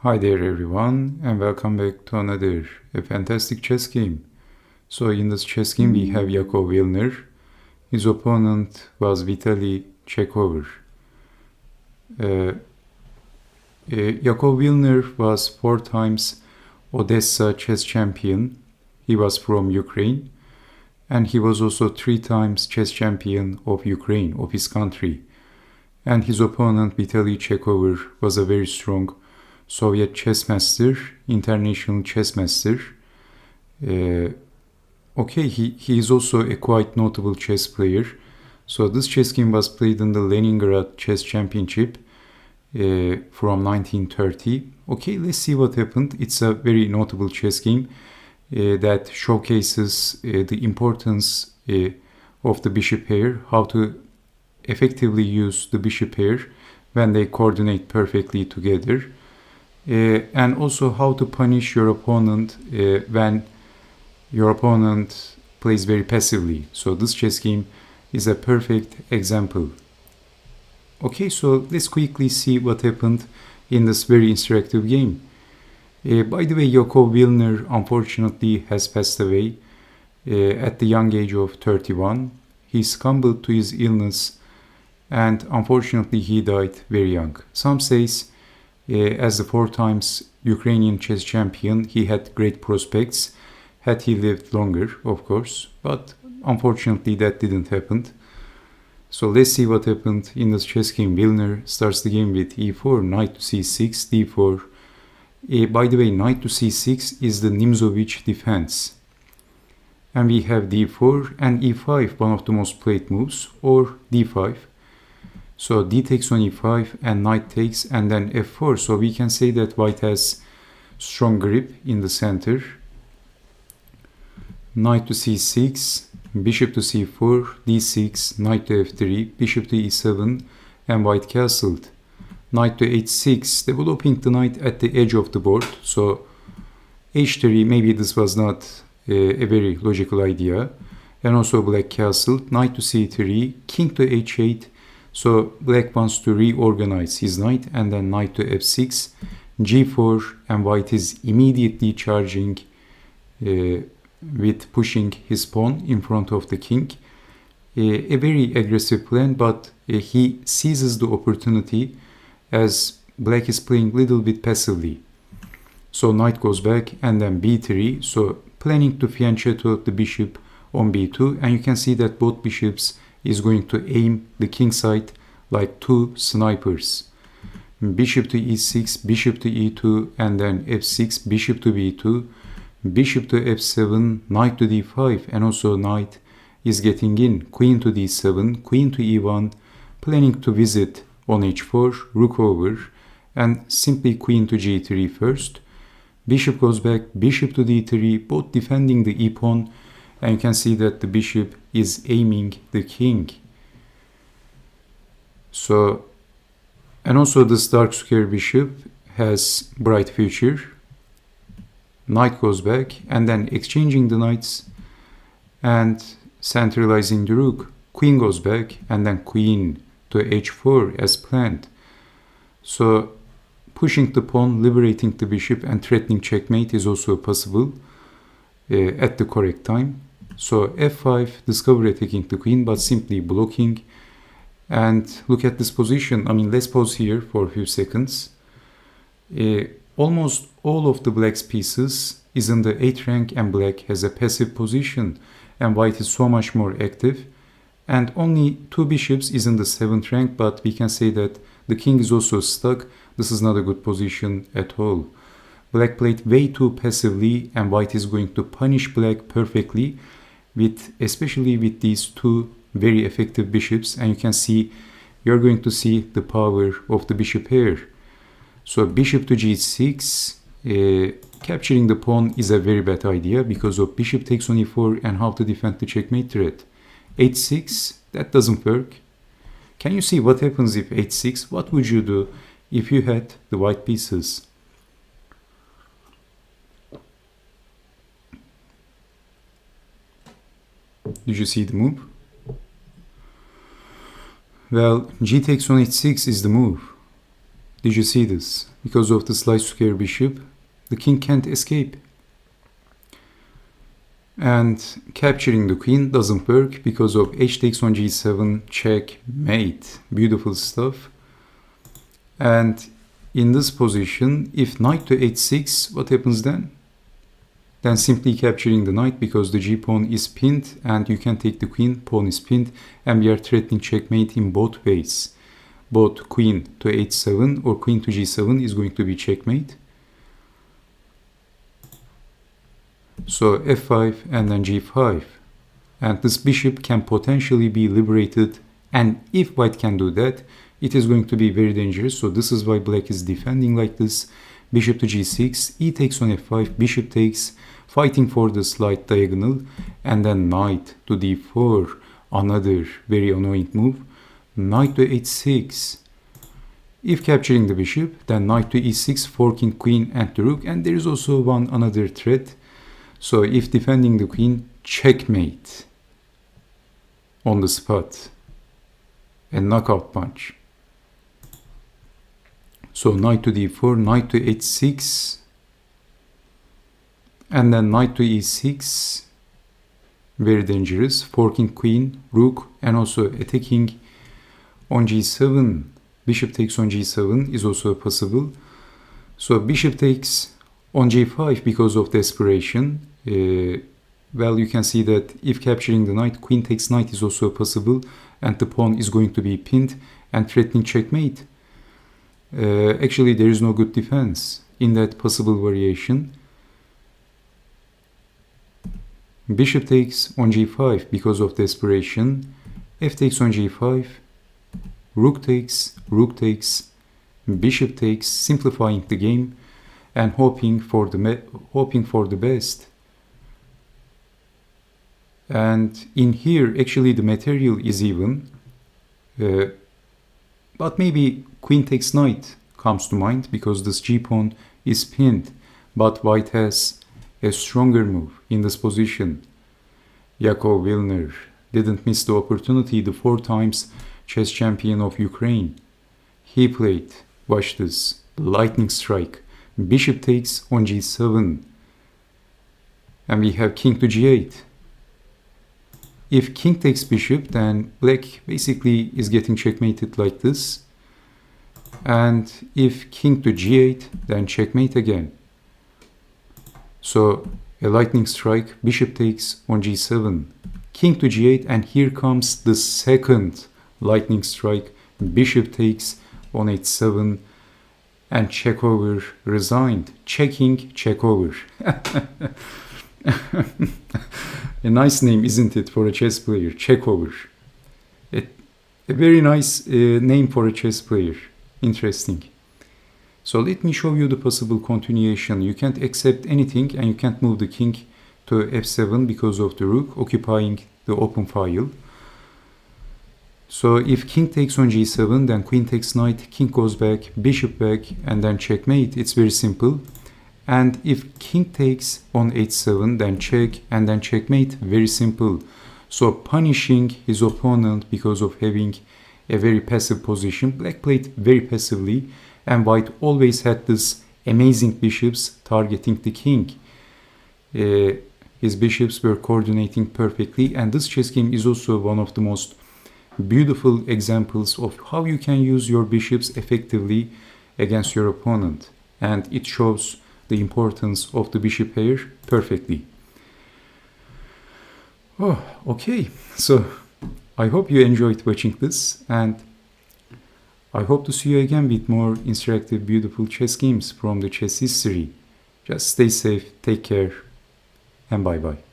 Hi there everyone and welcome back to another fantastic chess game. So in this chess game we have Yakov Vilner. His opponent was Vitaly Chekhover. Yakov Vilner was 4 times Odessa chess champion. He was from Ukraine. And he was also 3 times chess champion of Ukraine, of his country. And his opponent Vitaly Chekhover was a very strong Soviet chess master, international chess master. He is also a quite notable chess player. So this chess game was played in the Leningrad Chess Championship from 1930. Okay, let's see what happened. It's a very notable chess game that showcases the importance of the bishop pair, how to effectively use the bishop pair when they coordinate perfectly together. And also how to punish your opponent when your opponent plays very passively. So this chess game is a perfect example. Okay, so let's quickly see what happened in this very interactive game. By the way, Yakov Vilner unfortunately has passed away at the young age of 31. He succumbed to his illness and unfortunately he died very young. Some says as the 4 times Ukrainian chess champion, he had great prospects had he lived longer, of course, but unfortunately that didn't happen. So let's see what happened in this chess game. Vilner starts the game with e4, knight to c6, d4. By the way, knight to c6 is the Nimzowitsch defense. And we have d4 and e5, one of the most played moves, or d5. So d takes on e5 and knight takes and then f4. So we can say that white has strong grip in the center. Knight to c6, bishop to c4, d6, knight to f3, bishop to e7 and white castled. Knight to h6, developing the knight at the edge of the board. So h3, maybe this was not a very logical idea. And also black castled, knight to c3, king to h8. So black wants to reorganize his knight and then knight to f6, g4, and white is immediately charging with pushing his pawn in front of the king. A very aggressive plan, but he seizes the opportunity as black is playing a little bit passively. So knight goes back and then b3, so planning to fianchetto the bishop on b2, and you can see that both bishops is going to aim the king side like 2 snipers. Bishop to e6, bishop to e2, and then f6, bishop to b2, bishop to f7, knight to d5, and also knight is getting in, queen to d7, queen to e1, planning to visit on h4, rook over, and simply queen to g3 first. Bishop goes back, bishop to d3, both defending the e-pawn, and you can see that the bishop is aiming the king. So, and also this dark square bishop has bright future. Knight goes back and then exchanging the knights and centralizing the rook. Queen goes back and then queen to h4 as planned. So pushing the pawn, liberating the bishop and threatening checkmate is also possible at the correct time. So f5, discover attacking the queen, but simply blocking. And look at this position. I mean, let's pause here for a few seconds. Almost all of the black's pieces is in the 8th rank and black has a passive position. And white is so much more active. And only 2 bishops is in the 7th rank, but we can say that the king is also stuck. This is not a good position at all. Black played way too passively and white is going to punish black perfectly, especially with these 2 very effective bishops, and you can see you're going to see the power of the bishop pair. So bishop to g6, capturing the pawn is a very bad idea because of bishop takes on e4 and how to defend the checkmate threat. h6, that doesn't work. Can you see what happens if h6? What would you do if you had the white pieces? Did you see the move? Well, g takes on h6 is the move. Did you see this? Because of the slice square bishop, the king can't escape. And capturing the queen doesn't work because of h takes on g7, checkmate. Beautiful stuff. And in this position, if knight to h6, what happens then? Then simply capturing the knight because the g-pawn is pinned and you can take the queen, pawn is pinned, and we are threatening checkmate in both ways. Both queen to h7 or queen to g7 is going to be checkmate. So f5 and then g5. And this bishop can potentially be liberated, and if white can do that, it is going to be very dangerous. So this is why black is defending like this. Bishop to g6, e takes on f5, bishop takes, fighting for the slight diagonal, and then knight to d4, another very annoying move. Knight to h6. If capturing the bishop, then knight to e6, forking queen and the rook, and there is also another threat. So if defending the queen, checkmate on the spot, a knockout punch. So knight to d4, knight to h6, and then knight to e6, very dangerous, forking queen, rook, and also attacking on g7. Bishop takes on g7 is also possible. So bishop takes on g5 because of desperation. Well, you can see that if capturing the knight, queen takes knight is also possible, and the pawn is going to be pinned and threatening checkmate. Actually, there is no good defense in that possible variation. Bishop takes on g5 because of desperation. F takes on g5. Rook takes, bishop takes, simplifying the game and hoping for the best. And in here, actually, the material is even, but maybe queen takes knight comes to mind because this g-pawn is pinned, but white has a stronger move in this position. Yakov Vilner didn't miss the opportunity, the 4 times chess champion of Ukraine. He played, watch this, lightning strike, bishop takes on g7, and we have king to g8. If king takes bishop, then black basically is getting checkmated like this. And if king to g8, then checkmate again. So a lightning strike, bishop takes on g7, king to g8, and here comes the second lightning strike, bishop takes on h7, and Chekhover resigned. Checking Chekhover. A nice name, isn't it, for a chess player? Chekhover. A very nice name for a chess player. Interesting. So let me show you the possible continuation. You can't accept anything and you can't move the king to f7 because of the rook occupying the open file. So if king takes on g7, then queen takes knight, king goes back, bishop back, and then checkmate. It's very simple. And if king takes on h7, then check, and then checkmate. Very simple. So punishing his opponent because of having a very passive position. Black played very passively, and white always had this amazing bishops targeting the king. His bishops were coordinating perfectly, and this chess game is also one of the most beautiful examples of how you can use your bishops effectively against your opponent, and it shows the importance of the bishop pair perfectly. Oh, okay, so I hope you enjoyed watching this, and I hope to see you again with more interactive, beautiful chess games from the chess history. Just stay safe, take care, and bye bye.